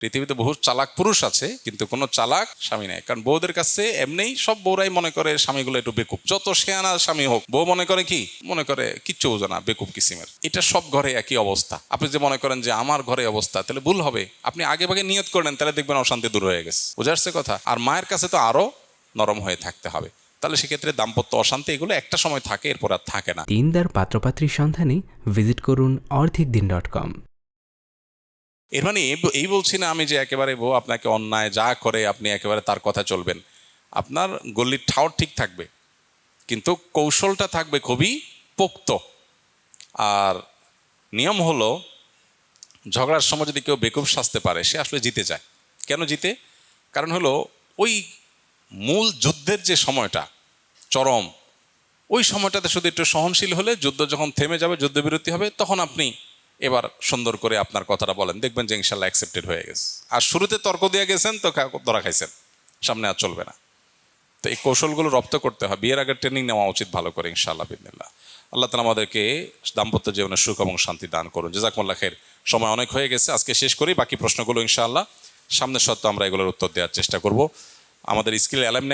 পৃথিবীতে বহু চালাক পুরুষ আছে, কিন্তু কোনো চালাক স্বামী নেই। কারণ বউদের কাছে এমনিই সব বউরাই মনে করে স্বামীগুলো একটু বেকুব। যত শেয়ানা স্বামী হোক, বউ মনে করে কি, মনে করে কিচ্ছু বোঝে না, বেকুব কিসিমের। এটা সব ঘরে একই অবস্থা। আপনি যে মনে করেন যে আমার ঘরে অবস্থা, তাহলে ভুল হবে। আপনি আগে ভাগে নিয়ত করেন, তাহলে দেখবেন অশান্তি দূর হয়ে গেছে। বুঝে আসছে কথা? আর মায়ের কাছে তো আরো নরম হয়ে থাকতে হবে। তাহলে সেক্ষেত্রে দাম্পত্য অশান্তি এগুলো একটা সময় থাকে, এরপর আর থাকে না। দিনদার পাত্রপাত্রীর সন্ধানে ভিজিট করুন orthicdin.com। এর মানে এই বলছি না আমি যে একেবারে বউ আপনাকে অন্যায় যা করে আপনি একেবারে তার কথা চলবেন। আপনার গল্লির ঠাওর ঠিক থাকবে, কিন্তু কৌশলটা থাকবে খুবই পোক্ত। আর নিয়ম হলো, ঝগড়ার সময় যদি কেউ বেকুব সাজতে পারে, সে আসলে জিতে যায়। কেন জিতে? কারণ হলো ওই মূল যুদ্ধের যে সময়টা চরম, ওই সময়টাতে শুধু একটু সহনশীল হলে, যুদ্ধ যখন থেমে যাবে, যুদ্ধবিরতি হবে, তখন আপনি এবার সুন্দর করে আপনার কথাটা বলেন, দেখবেন যে ইনশাল্লাহ অ্যাকসেপ্টেড হয়ে গেছে। আর শুরুতে তর্ক দিয়ে গেছেন তো ধরা খাইছেন, সামনে আর চলবে না। তো এই কৌশলগুলো রপ্ত করতে হয়, বিয়ের আগের ট্রেনিং নেওয়া উচিত ভালো করে, ইনশাআল্লাহ বিদিনিল্লাহ। আল্লাহ তাআলা আমাদেরকে দাম্পত্য জীবনে সুখ এবং শান্তি দান করুন। জাযাকুমুল্লাহ খাইর। সময় অনেক হয়ে গেছে, আজকে শেষ করি। বাকি প্রশ্নগুলো ইনশাআল্লাহ সামনের সপ্তাহে আমরা এগুলোর উত্তর দেওয়ার চেষ্টা করব। আমাদের স্কিল অ্যালামনাই